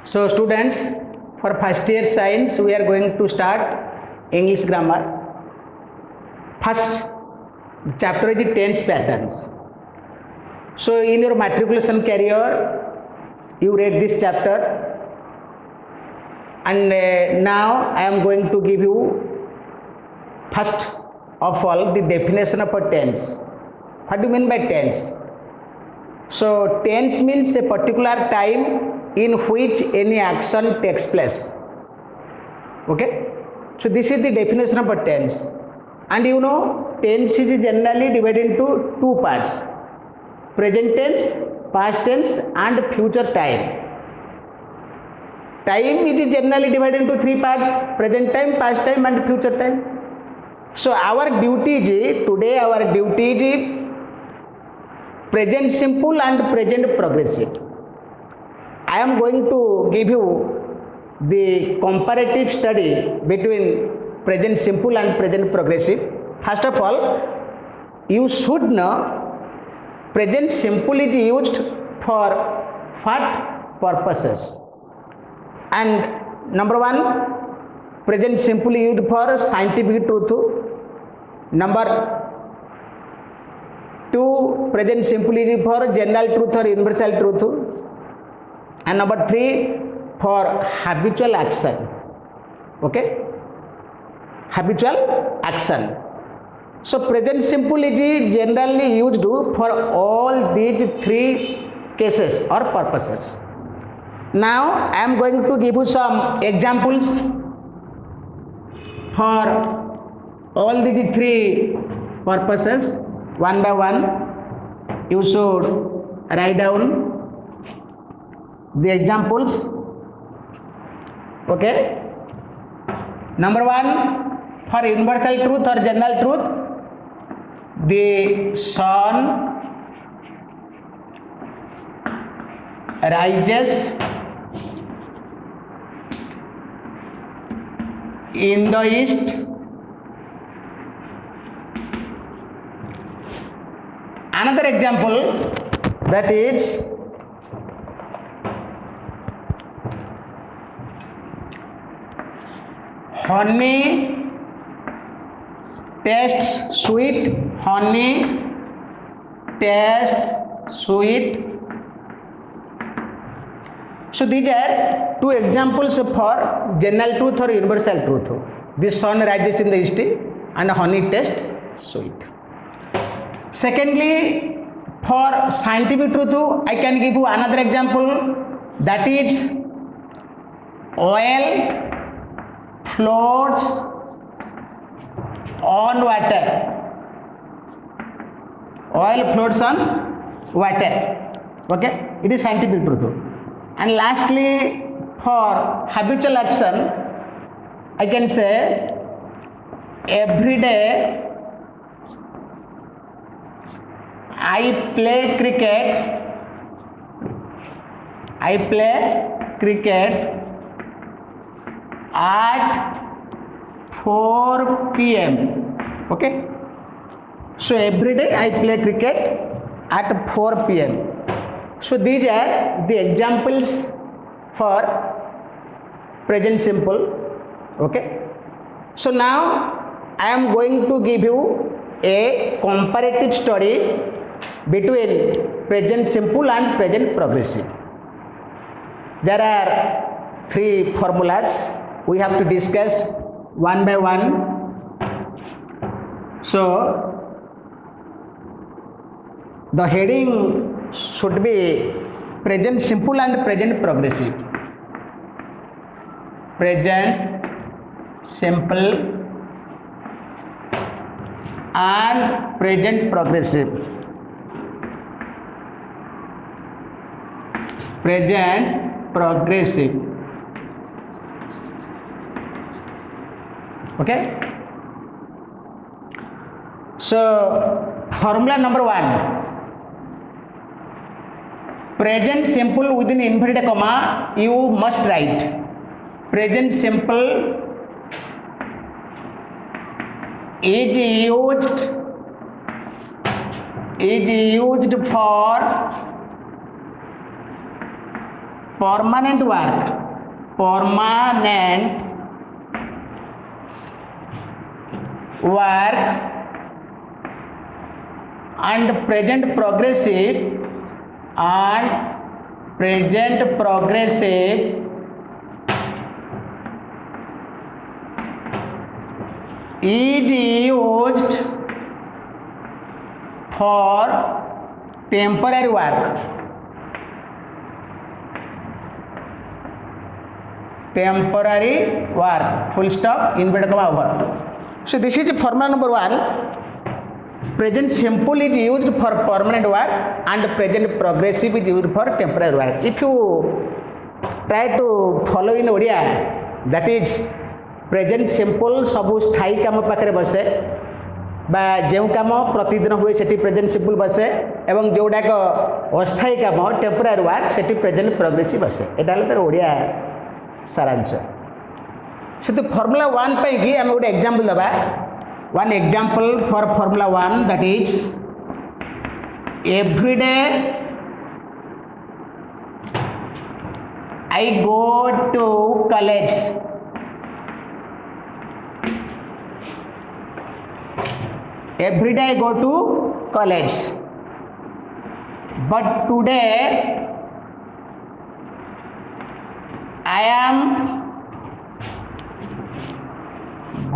So students, for first year science we are going to start English grammar. First chapter is the tense patterns. So in your matriculation career you read this chapter, and now I am going to give you first of all the definition of a tense. What do you mean by tense? So tense means a particular time in which any action takes place. Okay, so this is the definition of a tense. And you know, tense is generally divided into two parts: present tense, past tense, and future time. Time is generally divided into three parts: present time, past time, and future time. So our duty is today, our duty is present simple and present progressive. I am going to give you the comparative study between present simple and present progressive. First of all, you should know present simple is used for what purposes. And number one, present simple is used for scientific truth. Number two, present simple is used for general truth or universal truth. And number three, for habitual action. Okay, habitual action. So present simple is generally used for all these three cases or purposes. Now I am going to give you some examples for all these three purposes. One by one you should write down the examples. Okay, number one, for universal truth or general truth, the sun rises in the east. Another example, that is honey tastes sweet. Honey tastes sweet. So these are two examples for general truth or universal truth. The sun rises in the east and honey tastes sweet. Secondly, for scientific truth, I can give you another example, that is oil floats on water. Oil floats on water. Okay, it is scientific truth. And lastly, for habitual action, I can say every day I play cricket. I play cricket at 4 p.m. Okay, so every day I play cricket at 4 p.m. So these are the examples for present simple. Okay, so now I am going to give you a comparative study between present simple and present progressive. There are three formulas we have to discuss one by one. So the heading should be present simple and present progressive. Present simple and present progressive. Present progressive. Okay, so formula number one, present simple within inverted comma you must write present simple is used for permanent work and present progressive is used for temporary work. Full stop, inverted comma over. So this is formula number 1. Present simple is used for permanent work and present progressive is used for temporary work. If you try to follow in Odia, that is present simple सबू स्थायी काम पाखे बसे बा जो कम प्रतिदिन हुए से प्रेजेंट सिंपल बसे एवं जोड़ाक अस्थायी काम टेम्पोरारी वर्क से प्रेजेंट प्रोग्रेसिव बसे यहाँ तार ओडिया सारांश से फॉर्मूला 1 पे कि आम गोटे एग्जांपल दबा one example for formula 1 that is everyday I go to college. Every day I go to college, but today I am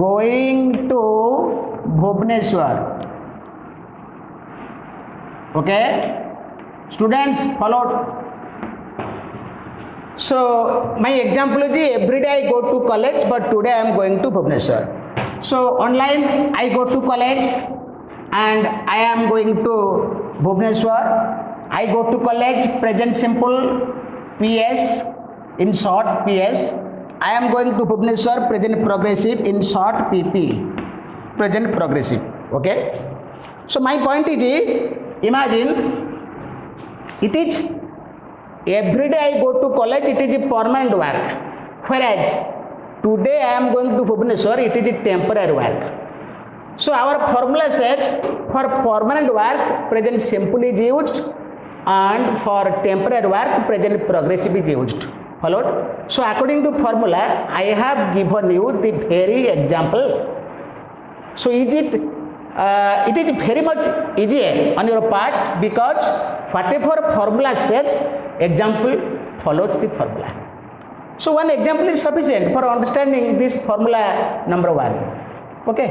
going to Bhubaneswar. Okay, students, follow. So my example is every day I go to college, but today I am going to Bhubaneswar. So online I go to college and I am going to Bhubaneswar. I go to college, present simple PS, in short PS. I am going to Bhubaneswar, present progressive, in short PP, present progressive. Okay. So my point is, imagine it is every day I go to college, it is a permanent work, whereas today I am going to Bhubaneswar, it is a temporary work. So our formula says for permanent work present simple is used and for temporary work present progressive is used. Followed? So according to formula I have given you the very example. So it is very much easier on your part because whatever formula says example follows the formula. So one example is sufficient for understanding this formula number 1. Okay.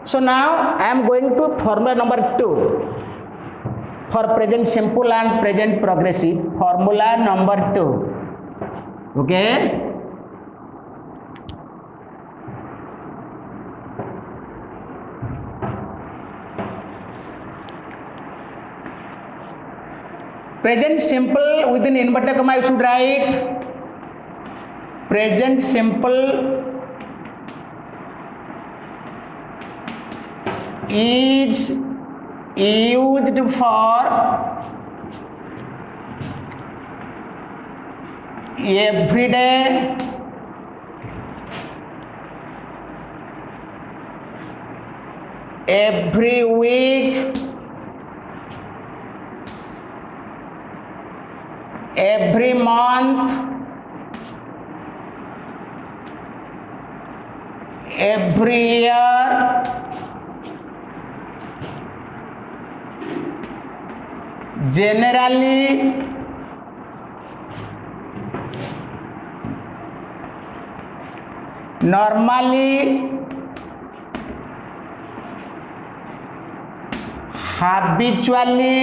So now I am going to formula number 2 for present simple and present progressive. Formula number 2. Okay. Present simple within inverted comma you should write present simple is used for every day every week every month every year generally normally habitually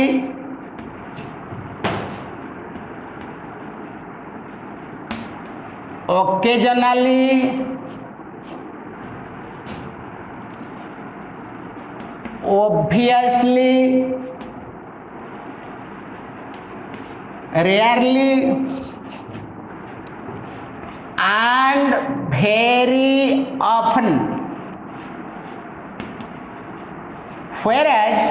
occasionally obviously rarely and very often. Whereas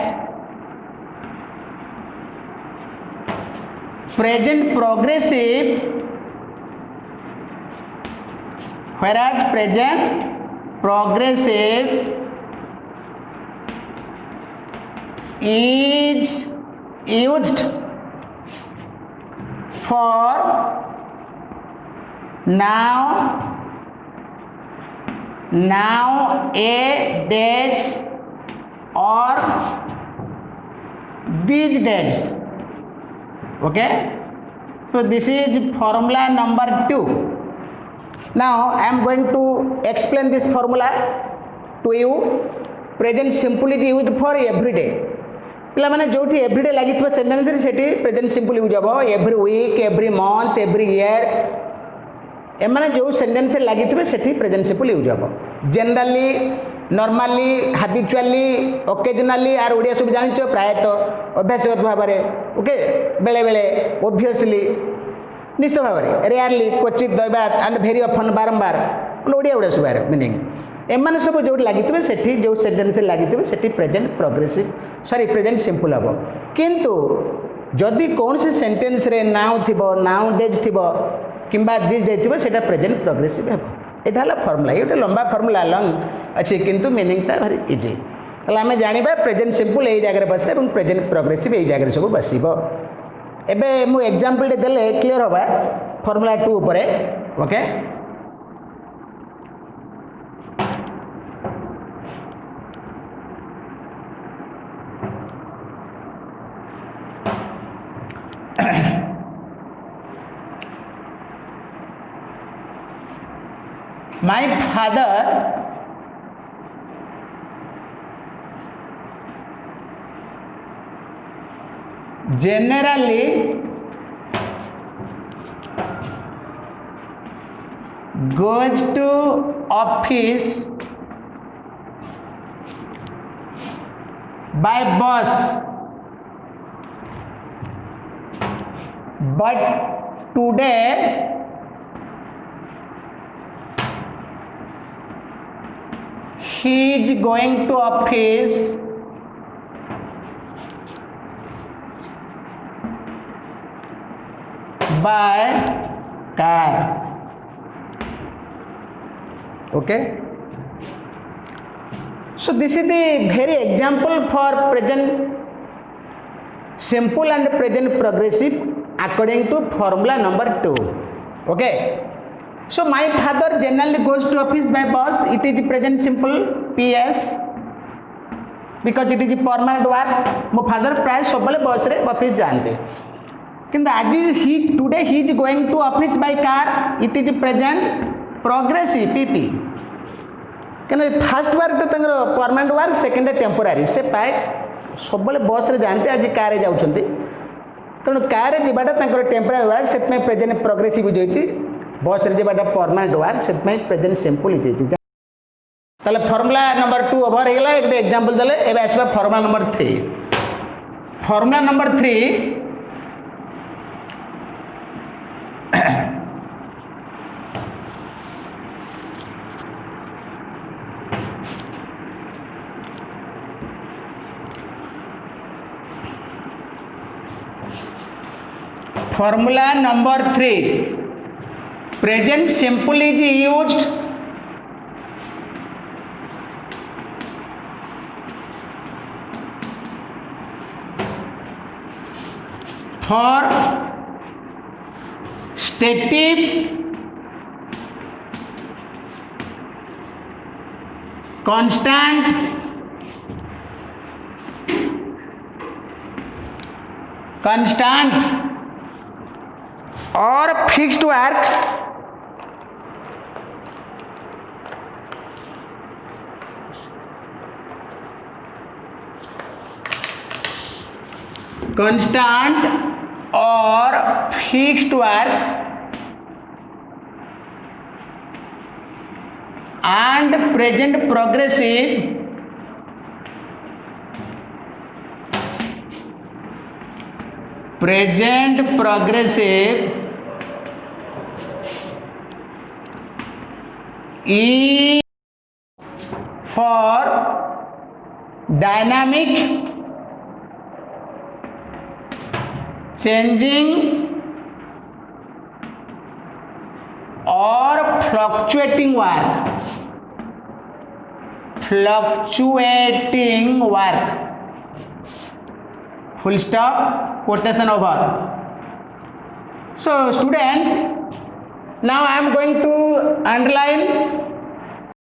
present progressive is used for now a days or these days. Okay, so this is formula number 2. Now I am going to explain this formula to you. Present simple is used for everyday. पिला माने जोठी everyday लागि थबा sentence रे सेठी present simple use हबो. Every week, every month, every year ए माने जो सेंटेंस रे लागि थबे सेठी प्रेजेंट सिंपल यूज हबो. जनरली, नॉर्मली, हैबिचुअली, ओकेजनली आर ओडिया सब जानिछो प्रायतो अभ्यासगत भाबरे. ओके, बेले बेले, ऑब्वियसली, निश्चित भाबरे, रेयरली, क्वचित, दैवात एंड वेरी ऑफन, बारंबार ओडिया ओडिया सब मीनिंग एमाने सब जो लगी सेठी जो सेंटेंस लगी सेठी present progressive sorry present simple हम. किंतु जदि कौन सी सेंटेंस रे नाउ थिबो, नाउ डेज थिबो किंबा दिस डे थिबो सेटा प्रेजेंट प्रोग्रेसिव हेबो. एटा हला फार्मूला. ये लंबा फार्मूला लंग अछि किंतु मीनिंग ता भारी इजी. हला हमें जानिबा प्रेजेंट सिंपल एई जगह रे बसे एवं प्रेजेंट प्रोग्रेसिव एई जगह रे सब बसिबो. एबे मु एग्जांपल दे देले क्लियर होबा फार्मूला 2 ऊपर. Okay, my father generally goes to office by bus, but today he is going to office by car. Okay, so this is the very example for present simple and present progressive according to formula number 2. Okay, so my father generally goes to office by bus. It is present simple PS because it is permanent work. मो father प्राय सब bus रे office जानते. किंतु आज today he is going to office by car. It is present progressive PP. किंतु first work तो permanent work, second temporary. से प्राय सब बस रे जानते आज कार रे जाउछंती. तेणु कार रे जिबाटा टेम्पोरारी वर्क से प्रेजेंट प्रोग्रेसिव होइछि. बस रे जेबाटा परमानेंट वर्क से प्रेजेंट सिंपल होइछि. ताले फार्मूला नंबर 2 ओवर हेला. एक एग्जांपल देले. एबे आसीबा formula number 3. Formula number 3 formula number 3 present simple is used for stative constant or fixed work constant or fixed work and present progressive E for dynamic, changing or fluctuating work. Full stop, quotation over. So students, Now I am going to underline